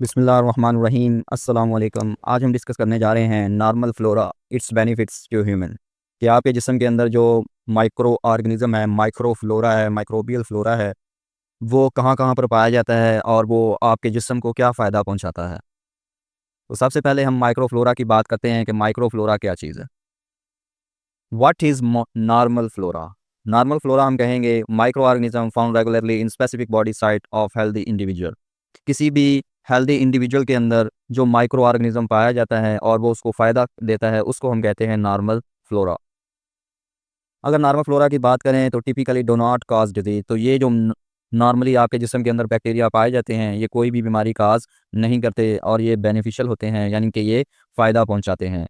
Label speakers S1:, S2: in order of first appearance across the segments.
S1: बिस्मिल्लाहिर्रहमानिर्रहीम अस्सलाम वालेकुम। आज हम डिस्कस करने जा रहे हैं normal flora, its benefits to human. कि आपके जिस्म के अंदर जो माइक्रो ऑर्गेनिज्म है, माइक्रो फ्लोरा है, माइक्रोबियल फ्लोरा है, वो कहाँ कहाँ पर पाया जाता है और वो आपके जिस्म को क्या फ़ायदा पहुँचाता है। तो सबसे पहले हम माइक्रो फ्लोरा की बात करते हैं कि माइक्रो फ्लोरा क्या चीज़ है। What is normal flora? Normal flora हम कहेंगे micro organism found regularly in specific body site of healthy individual. किसी भी हेल्दी इंडिविजुअल के अंदर जो माइक्रो ऑर्गेनिज्म पाया जाता है और वो उसको फ़ायदा देता है, उसको हम कहते हैं नॉर्मल फ्लोरा। अगर नॉर्मल फ्लोरा की बात करें तो typically do not cause disease. तो ये जो नॉर्मली आपके जिस्म के अंदर बैक्टीरिया पाए जाते हैं, ये कोई भी बीमारी काज नहीं करते और ये बेनिफिशियल होते हैं, यानी कि ये फ़ायदा पहुंचाते हैं।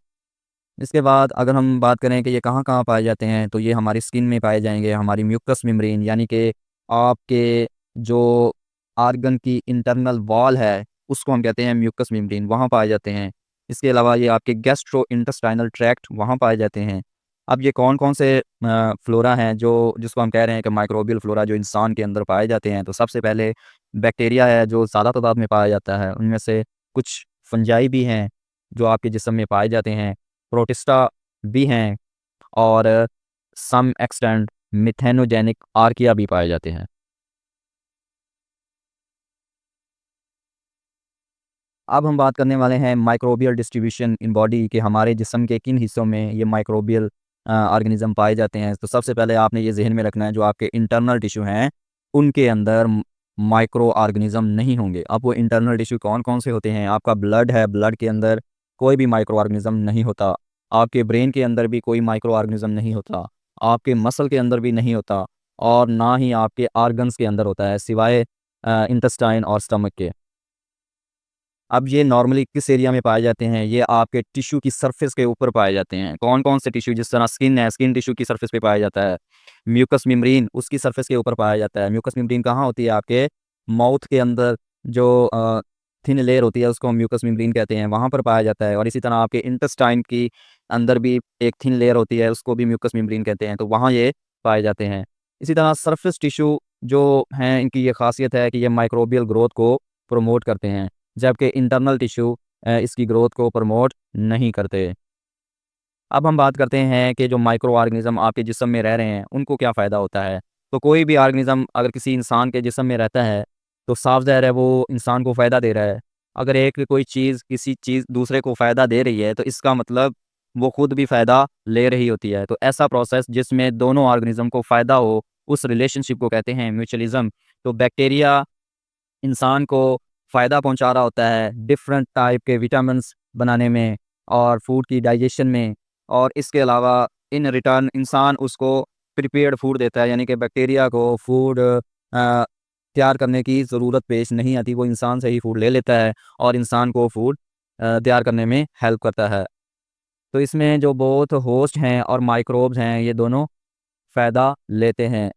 S1: इसके बाद अगर हम बात करें कि ये कहाँ कहाँ पाए जाते हैं, तो ये हमारी स्किन में पाए जाएंगे, हमारी म्यूकस मेम्ब्रेन यानी कि आपके जो आर्गन की इंटरनल वॉल है, उसको हम कहते हैं म्यूकस मेम्ब्रेन, वहाँ पाए जाते हैं। इसके अलावा ये आपके गैस्ट्रो इंटेस्टाइनल ट्रैक्ट वहाँ पाए जाते हैं। अब ये कौन कौन से फ्लोरा हैं जो जिसको हम कह रहे हैं कि माइक्रोबियल फ्लोरा जो इंसान के अंदर पाए जाते हैं। तो सबसे पहले बैक्टीरिया है जो ज़्यादा तादाद में पाया जाता है, उनमें से कुछ फंजाई भी हैं जो आपके जिस्म में पाए जाते हैं, प्रोटिस्टा भी हैं और सम एक्सटेंट मिथेनोजेनिक आर्किया भी पाए जाते हैं। अब हम बात करने वाले हैं माइक्रोबियल डिस्ट्रीब्यूशन इन बॉडी के हमारे जिस्म के किन हिस्सों में ये माइक्रोबियल ऑर्गेनिज्म पाए जाते हैं। तो सबसे पहले आपने ये जहन में रखना है, जो आपके इंटरनल टिश्यू हैं उनके अंदर माइक्रो ऑर्गेनिज्म नहीं होंगे। अब वो इंटरनल टिश्यू कौन कौन से होते हैं? आपका ब्लड है, ब्लड के अंदर कोई भी माइक्रो ऑर्गेनिज्म नहीं होता। आपके ब्रेन के अंदर भी कोई माइक्रो ऑर्गेनिज्म नहीं होता। आपके मसल के अंदर भी नहीं होता और ना ही आपके आर्गन्स के अंदर होता है, सिवाय इंटेस्टाइन और स्टमक के। अब ये नॉर्मली किस एरिया में पाए जाते हैं? ये आपके टिश्यू की सरफेस के ऊपर पाए जाते हैं। कौन-कौन से टिश्यू? जिस तरह स्किन है, स्किन टिश्यू की सरफेस पे पाया जाता है। म्यूकस मेम्ब्रेन उसकी सरफेस के ऊपर पाया जाता है। म्यूकस मेम्ब्रेन कहाँ होती है? आपके माउथ के अंदर जो थिन लेयर होती है, उसको हम म्यूकस मेम्ब्रेन कहते हैं, वहाँ पर पाया जाता है। और इसी तरह आपके इंटेस्टाइन की अंदर भी एक थिन लेयर होती है, उसको भी म्यूकस मेम्ब्रेन कहते हैं, तो वहाँ ये पाए जाते हैं। इसी तरह सरफेस टिश्यू जो हैं, इनकी ये खासियत है कि ये माइक्रोबियल ग्रोथ को प्रमोट करते हैं, जबकि इंटरनल टिश्यू इसकी ग्रोथ को प्रमोट नहीं करते। अब हम बात करते हैं कि जो माइक्रो ऑर्गेनिज्म आपके जिस्म में रह रहे हैं, उनको क्या फ़ायदा होता है। तो कोई भी ऑर्गेनिज्म अगर किसी इंसान के जिस्म में रहता है, तो साफ ज़ाहिर है वो इंसान को फ़ायदा दे रहा है। अगर एक कोई चीज़ किसी चीज़ दूसरे को फ़ायदा दे रही है, तो इसका मतलब वो खुद भी फ़ायदा ले रही होती है। तो ऐसा प्रोसेस जिसमें दोनों ऑर्गेनिज्म को फ़ायदा हो, उस रिलेशनशिप को कहते हैं म्यूचुअलिज़्म। तो बैक्टीरिया इंसान को फ़ायदा पहुंचा रहा होता है डिफरेंट टाइप के विटामिन्स बनाने में और फूड की डाइजेशन में, और इसके अलावा इन रिटर्न इंसान उसको प्रिपेयर्ड फूड देता है, यानी कि बैक्टीरिया को फूड तैयार करने की ज़रूरत पेश नहीं आती, वो इंसान से ही फूड ले लेता है और इंसान को फूड तैयार करने में हेल्प करता है। तो इसमें जो बोथ होस्ट हैं और माइक्रोब्स हैं, ये दोनों फ़ायदा लेते हैं।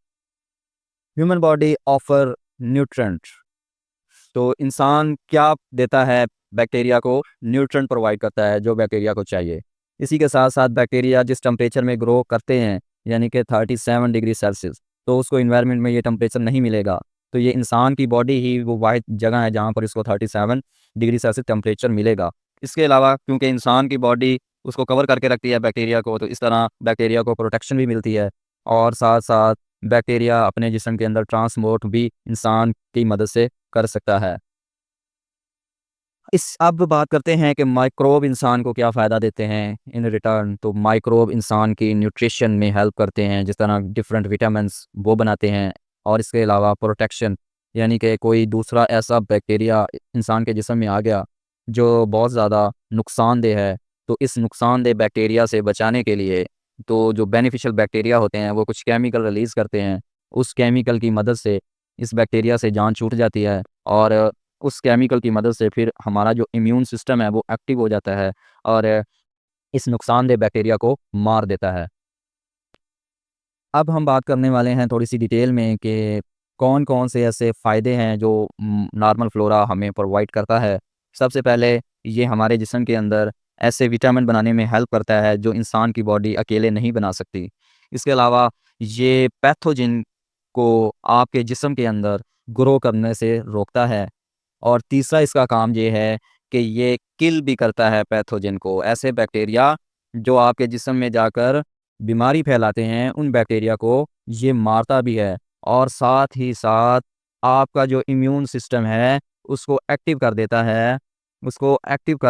S1: Human body offer nutrient. तो इंसान क्या देता है बैक्टीरिया को? न्यूट्रिएंट प्रोवाइड करता है जो बैक्टीरिया को चाहिए। इसी के साथ साथ बैक्टीरिया जिस टेम्परेचर में ग्रो करते हैं, यानी कि 37 डिग्री सेल्सियस, तो उसको इन्वायरमेंट में ये टेम्परेचर नहीं मिलेगा। तो ये इंसान की बॉडी ही वो वाहिद जगह है जहाँ पर इसको 37 डिग्री सेल्सियस टेम्परेचर मिलेगा। इसके अलावा क्योंकि इंसान की बॉडी उसको कवर करके रखती है बैक्टीरिया को, तो इस तरह बैक्टीरिया को प्रोटेक्शन भी मिलती है और साथ साथ बैक्टीरिया अपने जिस्म के अंदर ट्रांसपोर्ट भी इंसान की मदद से कर सकता है। इस अब बात करते हैं कि माइक्रोब इंसान को क्या फ़ायदा देते हैं इन रिटर्न। तो माइक्रोब इंसान की न्यूट्रिशन में हेल्प करते हैं, जिस तरह डिफरेंट विटामिन्स वो बनाते हैं। और इसके अलावा प्रोटेक्शन, यानी कि कोई दूसरा ऐसा बैक्टीरिया इंसान के जिस्म में आ गया जो बहुत ज़्यादा नुकसानदेह है, तो इस नुकसानदेह बैक्टीरिया से बचाने के लिए तो जो बेनिफिशियल बैक्टीरिया होते हैं वो कुछ केमिकल रिलीज़ करते हैं। उस केमिकल की मदद से इस बैक्टीरिया से जान छूट जाती है और उस केमिकल की मदद से फिर हमारा जो इम्यून सिस्टम है वो एक्टिव हो जाता है और इस नुकसानदेह बैक्टीरिया को मार देता है। अब हम बात करने वाले हैं थोड़ी सी डिटेल में कि कौन कौन से ऐसे फ़ायदे हैं जो नॉर्मल फ्लोरा हमें प्रोवाइड करता है। सबसे पहले ये हमारे जिस्म के अंदर ऐसे विटामिन बनाने में हेल्प करता है जो इंसान की बॉडी अकेले नहीं बना सकती। इसके अलावा ये पैथोजिन को आपके जिस्म के अंदर ग्रो करने से रोकता है। और तीसरा इसका काम ये है कि ये किल भी करता है पैथोजन को। ऐसे बैक्टीरिया जो आपके जिस्म में जाकर बीमारी फैलाते हैं, उन बैक्टीरिया को ये मारता भी है और साथ ही साथ आपका जो इम्यून सिस्टम है उसको एक्टिव कर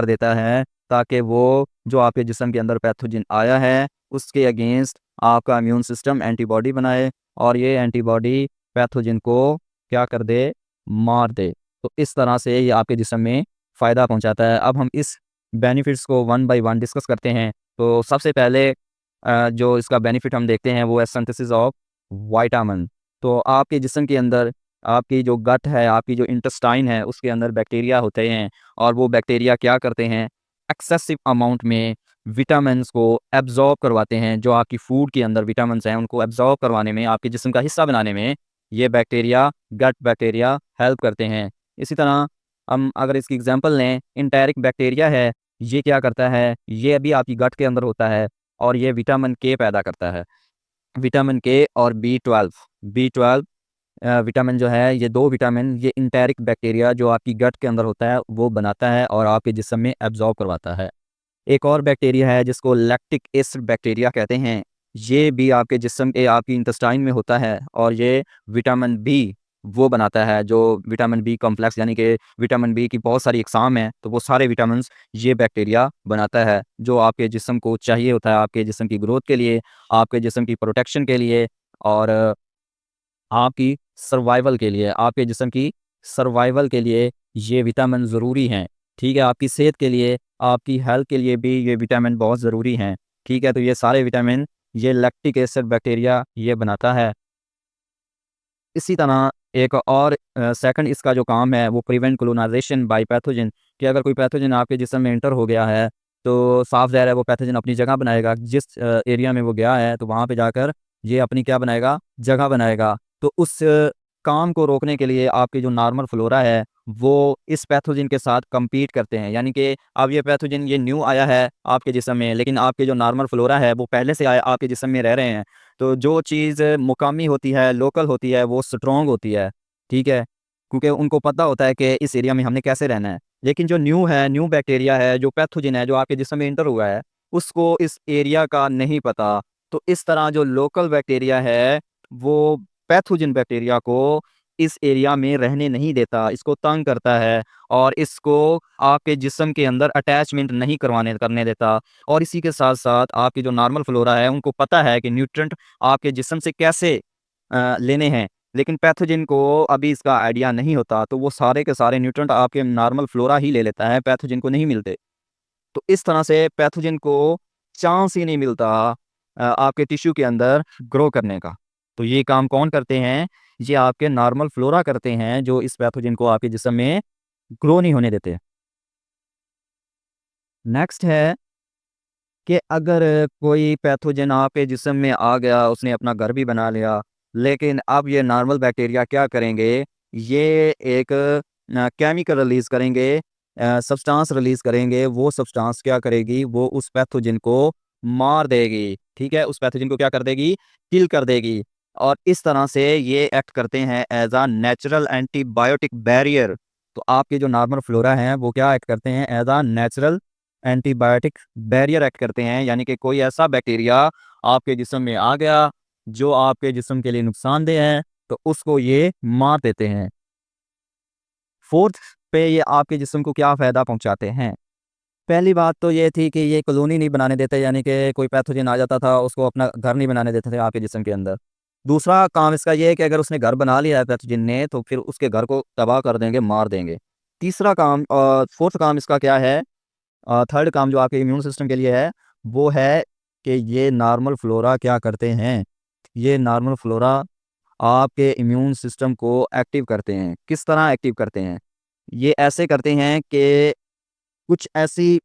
S1: देता है, ताकि वो जो आपके जिस्म के अंदर पैथोजन आया है उसके अगेंस्ट आपका इम्यून सिस्टम एंटीबॉडी बनाए और ये एंटीबॉडी पैथोजन को क्या कर दे, मार दे। तो इस तरह से ये आपके जिस्म में फ़ायदा पहुंचाता है। अब हम इस बेनिफिट्स को वन बाय वन डिस्कस करते हैं। तो सबसे पहले जो इसका बेनिफिट हम देखते हैं वो है सिंथेसिस ऑफ विटामिन। तो आपके जिस्म के अंदर आपकी जो गट है, आपकी जो इंटेस्टाइन है, उसके अंदर बैक्टीरिया होते हैं और वो बैक्टीरिया क्या करते हैं, एक्सेसिव अमाउंट में विटामिन्स को एब्जॉर्ब करवाते हैं। जो आपकी फूड के अंदर विटामिन्स हैं उनको एब्जॉर्ब करवाने में, आपके जिस्म का हिस्सा बनाने में ये बैक्टीरिया, गट बैक्टीरिया हेल्प करते हैं। इसी तरह हम अगर इसकी एग्जांपल लें, इंटेरिक बैक्टीरिया है, ये क्या करता है, ये अभी आपकी गट के अंदर होता है और ये विटामिन के पैदा करता है। विटामिन के और बी ट्वेल्व विटामिन जो है, ये दो विटामिन ये इंटेरिक बैक्टीरिया जो आपकी गट के अंदर होता है वो बनाता है और आपके जिस्म में एब्जॉर्ब करवाता है। एक और बैक्टीरिया है जिसको लैक्टिक एसिड बैक्टीरिया कहते हैं। ये भी आपके जिस्म के आपकी इंटेस्टाइन में होता है और ये विटामिन बी वो बनाता है, जो विटामिन बी कॉम्प्लेक्स, यानी कि विटामिन बी की बहुत सारी इकसाम हैं, तो वो सारे विटामिन्स ये बैक्टीरिया बनाता है जो आपके जिस्म को चाहिए होता है, आपके जिस्म की ग्रोथ के लिए, आपके जिस्म की प्रोटेक्शन के लिए और आपकी सर्वाइवल के लिए, आपके जिस्म की सर्वाइवल के लिए ये विटामिन ज़रूरी हैं। ठीक है, आपकी सेहत के लिए, आपकी हेल्थ के लिए भी ये विटामिन बहुत ज़रूरी हैं। ठीक है, तो ये सारे विटामिन ये लैक्टिक एसिड बैक्टीरिया ये बनाता है। इसी तरह एक और सेकंड इसका जो काम है वो प्रिवेंट कोलोनाइजेशन बाय पैथोजन, कि अगर कोई पैथोजन आपके जिस्म में एंटर हो गया है तो साफ ज़ाहिर है वो पैथोजन अपनी जगह बनाएगा। जिस एरिया में वो गया है तो वहाँ पे जाकर ये अपनी क्या बनाएगा, जगह बनाएगा। तो उस काम को रोकने के लिए आपकी जो नॉर्मल फ्लोरा है वो इस पैथोजन के साथ कम्पीट करते हैं। यानी कि अब ये पैथोजन ये न्यू आया है आपके जिस्म में, लेकिन आपके जो नॉर्मल फ्लोरा है वो पहले से आया आपके जिस्म में रह रहे हैं। तो जो चीज़ मुकामी होती है, लोकल होती है, वो स्ट्रॉन्ग होती है। ठीक है, क्योंकि उनको पता होता है कि इस एरिया में हमने कैसे रहना है। लेकिन जो न्यू है, न्यू बैक्टीरिया है, जो पैथोजन है, जो आपके जिस्म में इंटर हुआ है, उसको इस एरिया का नहीं पता। तो इस तरह जो लोकल बैक्टीरिया है वो पैथोजन बैक्टीरिया को इस एरिया में रहने नहीं देता, इसको तंग करता है और इसको आपके जिस्म के अंदर अटैचमेंट नहीं करने देता। और इसी के साथ-साथ आपकी जो नॉर्मल फ्लोरा है उनको पता है कि न्यूट्रिएंट आपके जिस्म से कैसे लेने हैं, लेकिन पैथोजन को अभी इसका आइडिया नहीं होता, तो वो सारे के सारे न्यूट्रिएंट आपके नॉर्मल फ्लोरा ही ले लेता है, पैथोजन को नहीं मिलते। तो इस तरह से पैथोजन को चांस ही नहीं मिलता आपके टिश्यू के अंदर ग्रो करने का। तो ये काम कौन करते हैं? ये आपके नॉर्मल फ्लोरा करते हैं, जो इस पैथोजन को आपके जिस्म में ग्रो नहीं होने देते। नेक्स्ट है कि अगर कोई पैथोजन आपके जिस्म में आ गया, उसने अपना घर भी बना लिया, लेकिन अब ये नॉर्मल बैक्टीरिया क्या करेंगे, ये एक केमिकल रिलीज़ करेंगे, सब्सटेंस रिलीज़ करेंगे। वो सब्सटेंस क्या करेगी, वो उस पैथोजन को मार देगी। ठीक है, उस पैथोजन को क्या कर देगी, किल कर देगी। और इस तरह से ये एक्ट करते हैं as a natural antibiotic barrier. तो आपके जो नॉर्मल फ्लोरा हैं वो क्या एक्ट करते हैं, as a natural antibiotic barrier act करते हैं। यानी कि कोई ऐसा बैक्टीरिया आपके जिस्म में आ गया जो आपके जिस्म के लिए नुकसानदेह है, तो उसको ये मार देते हैं। फोर्थ पे ये आपके जिस्म को क्या फ़ायदा पहुंचाते हैं। पहली बात तो ये थी कि ये कॉलोनी नहीं बनाने देते, यानी कि कोई पैथोजन आ जाता था उसको अपना घर नहीं बनाने देते थे आपके जिस्म के अंदर। दूसरा काम इसका ये है कि अगर उसने घर बना लिया है पैथोजन ने, तो फिर उसके घर को तबाह कर देंगे, मार देंगे। तीसरा काम, फोर्थ काम इसका क्या है, थर्ड काम जो आपके इम्यून सिस्टम के लिए है, वो है कि ये नॉर्मल फ्लोरा क्या करते हैं, ये नॉर्मल फ्लोरा आपके इम्यून सिस्टम को एक्टिव करते हैं। किस तरह एक्टिव करते हैं? ये ऐसे करते हैं कि कुछ ऐसी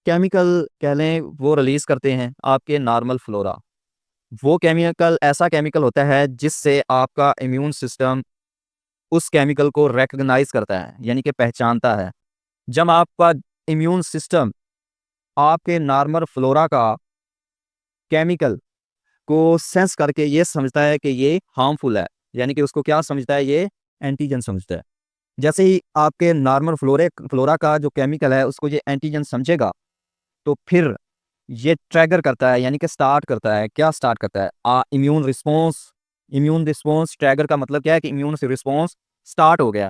S1: केमिकल कह लें वो रिलीज़ करते हैं आपके नॉर्मल फ्लोरा। वो केमिकल ऐसा केमिकल होता है जिससे आपका इम्यून सिस्टम उस केमिकल को रिकॉग्नाइज़ करता है, यानी कि पहचानता है। जब आपका इम्यून सिस्टम आपके नॉर्मल फ्लोरा का केमिकल को सेंस करके ये समझता है कि ये हार्मफुल है, यानी कि उसको क्या समझता है, ये एंटीजन समझता है। जैसे ही आपके नॉर्मल फ्लोरा का जो केमिकल है उसको ये एंटीजन समझेगा, तो फिर ये ट्रिगर करता है, यानी कि स्टार्ट करता है। क्या स्टार्ट करता है? Immune response. Immune response trigger का मतलब क्या है कि इम्यून रिस्पॉन्स स्टार्ट हो गया।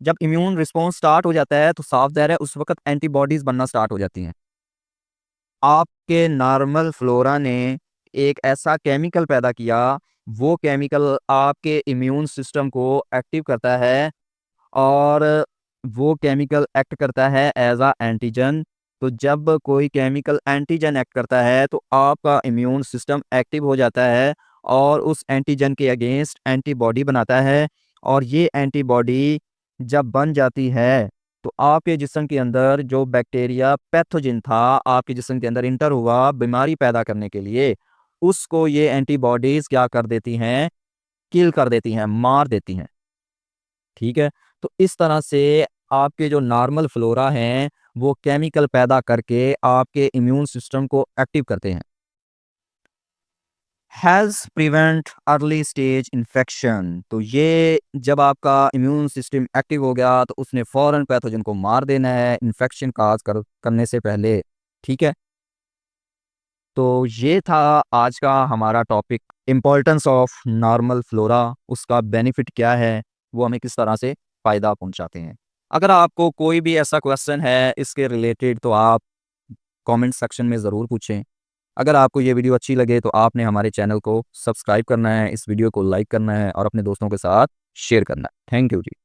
S1: जब इम्यून रिस्पॉन्स स्टार्ट हो जाता है तो साफ ज़ाहिर है उस वक्त एंटीबॉडीज़ बनना स्टार्ट हो जाती हैं। आपके नॉर्मल फ्लोरा ने एक ऐसा केमिकल पैदा किया, वो केमिकल आपके इम्यून सिस्टम को एक्टिव करता है, और वो केमिकल एक्ट करता है एज अ एंटीजन। तो जब कोई केमिकल एंटीजन एक्ट करता है तो आपका इम्यून सिस्टम एक्टिव हो जाता है और उस एंटीजन के अगेंस्ट एंटीबॉडी बनाता है। और ये एंटीबॉडी जब बन जाती है तो आपके जिस्म के अंदर जो बैक्टीरिया पैथोजिन था आपके जिस्म के अंदर इंटर हुआ बीमारी पैदा करने के लिए, उसको ये एंटीबॉडीज क्या कर देती हैं? किल कर देती हैं, मार देती हैं। ठीक है? तो इस तरह से आपके जो नॉर्मल फ्लोरा हैं वो केमिकल पैदा करके आपके इम्यून सिस्टम को एक्टिव करते हैं। Has prevent early stage infection. तो ये जब आपका इम्यून सिस्टम एक्टिव हो गया तो उसने फ़ौरन पैथोजन को मार देना है इन्फेक्शन करने से पहले। ठीक है? तो ये था आज का हमारा topic, importance of normal flora, उसका बेनिफिट क्या है, वो हमें किस तरह से फ़ायदा पहुंचाते हैं। अगर आपको कोई भी ऐसा क्वेश्चन है इसके रिलेटेड तो आप कमेंट सेक्शन में ज़रूर पूछें। अगर आपको ये वीडियो अच्छी लगे तो आपने हमारे चैनल को सब्सक्राइब करना है, इस वीडियो को लाइक करना है और अपने दोस्तों के साथ शेयर करना है। Thank you ji.